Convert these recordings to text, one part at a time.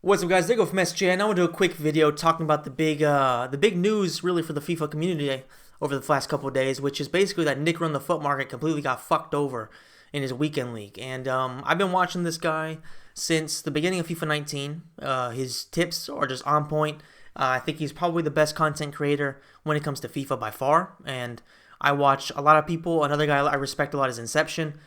What's up, guys? They go from SJ, and I want to do a quick video talking about the big news really for the FIFA community over the last couple of days, which is basically that Nick Run the Foot Market completely got fucked over in his weekend league. And I've been watching this guy since the beginning of FIFA 19. His tips are just on point. I think he's probably the best content creator when it comes to FIFA by far. And I watch a lot of people. Another guy I respect a lot is Inception,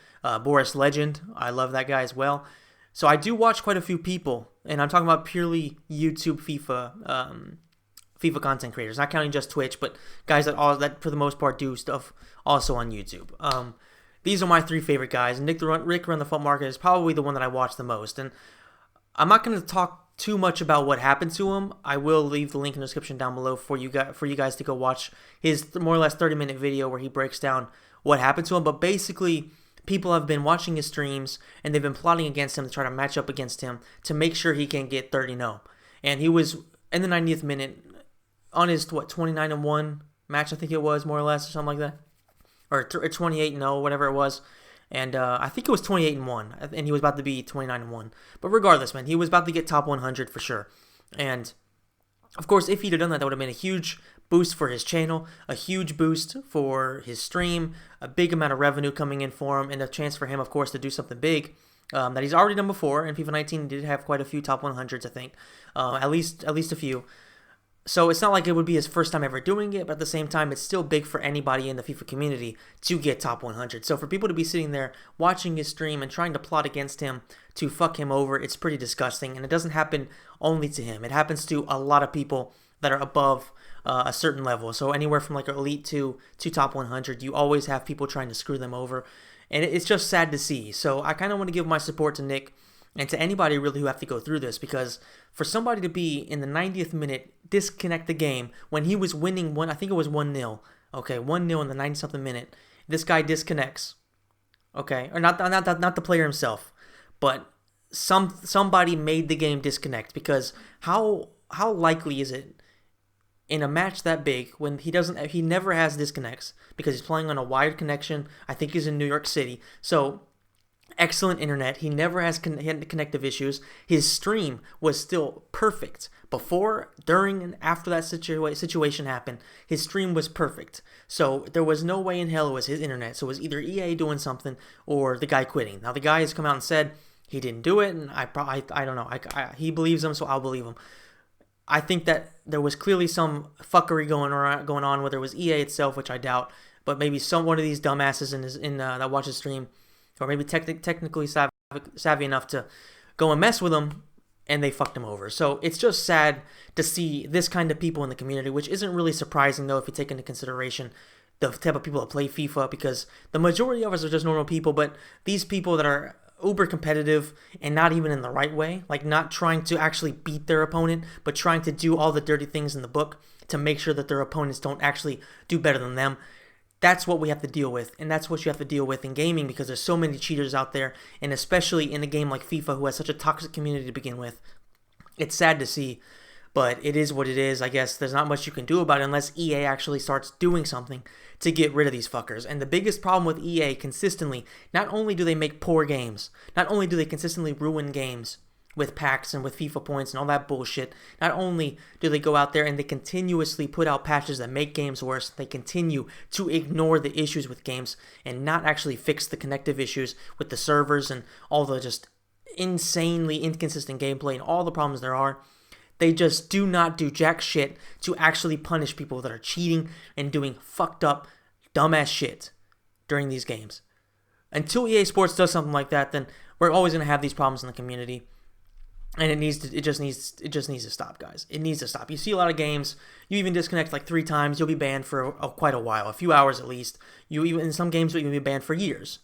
Boris Legend. I love that guy as well. So I do watch quite a few people, and I'm talking about purely YouTube FIFA content creators, not counting just Twitch, but guys that for the most part do stuff also on YouTube. These are my three favorite guys. Rick Run the Foot Market is probably the one that I watch the most, and I'm not going to talk too much about what happened to him. I will leave the link in the description down below for you guys to go watch his more or less 30-minute video where he breaks down what happened to him. But basically, people have been watching his streams and they've been plotting against him to try to match up against him to make sure he can get 30-0. And he was in the 90th minute on his 29-1 match, I think it was, more or less, or something like that, or 28-0, whatever it was. And I think it was 28-1, and he was about to be 29-1. But regardless, man, he was about to get top 100 for sure. And of course, if he'd have done that, that would have been a huge boost for his channel, a huge boost for his stream, a big amount of revenue coming in for him, and a chance for him, of course, to do something big that he's already done before. In FIFA 19, he did have quite a few top 100s, I think, at least a few. So it's not like it would be his first time ever doing it, but at the same time, it's still big for anybody in the FIFA community to get top 100. So for people to be sitting there watching his stream and trying to plot against him to fuck him over, it's pretty disgusting. And it doesn't happen only to him. It happens to a lot of people that are above a certain level. So anywhere from like elite to top 100, you always have people trying to screw them over. And it's just sad to see. So I kind of want to give my support to Nick and to anybody really who have to go through this, because for somebody to be in the 90th minute, disconnect the game when he was winning I think it was 1-0. Okay, 1-0 in the 90-something minute. This guy disconnects. Okay, or not the player himself, but somebody made the game disconnect, because how likely is it in a match that big when he never has disconnects because he's playing on a wired connection. I think he's in New York City. So excellent internet. He never has connective issues. His stream was still perfect before, during, and after that situation happened. His stream was perfect. So there was no way in hell it was his internet. So it was either EA doing something or the guy quitting. Now the guy has come out and said he didn't do it, and I don't know. He believes him, so I'll believe him. I think that there was clearly some fuckery going on, whether it was EA itself, which I doubt, but maybe one of these dumbasses that watch his stream, or maybe technically savvy enough to go and mess with him, and they fucked him over. So it's just sad to see this kind of people in the community, which isn't really surprising, though, if you take into consideration the type of people that play FIFA, because the majority of us are just normal people, but these people that are uber competitive and not even in the right way, like not trying to actually beat their opponent, but trying to do all the dirty things in the book to make sure that their opponents don't actually do better than them. That's what we have to deal with, and that's what you have to deal with in gaming, because there's so many cheaters out there, and especially in a game like FIFA, who has such a toxic community to begin with. It's sad to see, but it is what it is. I guess there's not much you can do about it unless EA actually starts doing something to get rid of these fuckers. And the biggest problem with EA consistently, not only do they make poor games, not only do they consistently ruin games with packs and with FIFA points and all that bullshit, not only do they go out there and they continuously put out patches that make games worse, they continue to ignore the issues with games and not actually fix the connective issues with the servers and all the just insanely inconsistent gameplay and all the problems there are. They just do not do jack shit to actually punish people that are cheating and doing fucked up, dumbass shit during these games. Until EA Sports does something like that, then we're always going to have these problems in the community. And it just needs to stop, guys. It needs to stop. You see a lot of games, you even disconnect like 3 times, you'll be banned for quite a while, a few hours at least. In some games, you'll even be banned for years.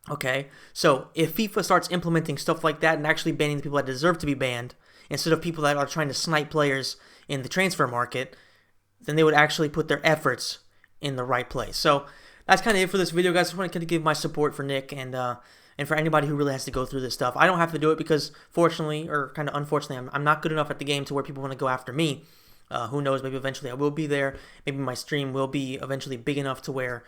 Okay? So if FIFA starts implementing stuff like that and actually banning the people that deserve to be banned, instead of people that are trying to snipe players in the transfer market, then they would actually put their efforts in the right place. So that's kind of it for this video, guys. I just wanted to give my support for Nick and for anybody who really has to go through this stuff. I don't have to do it because, fortunately, or kind of unfortunately, I'm not good enough at the game to where people want to go after me. Who knows, maybe eventually I will be there. Maybe my stream will be eventually big enough to where,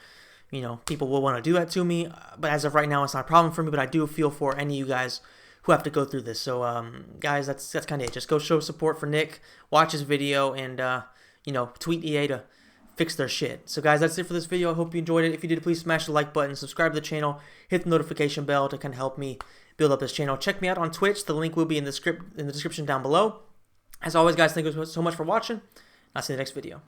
people will want to do that to me. But as of right now, it's not a problem for me. But I do feel for any of you guys who have to go through this. So, guys, that's kind of it. Just go show support for Nick, watch his video, and tweet EA to fix their shit. So, guys, that's it for this video. I hope you enjoyed it. If you did, please smash the like button, subscribe to the channel, hit the notification bell to kind of help me build up this channel. Check me out on Twitch. The link will be in the description down below. As always, guys, thank you so much for watching. I'll see you in the next video.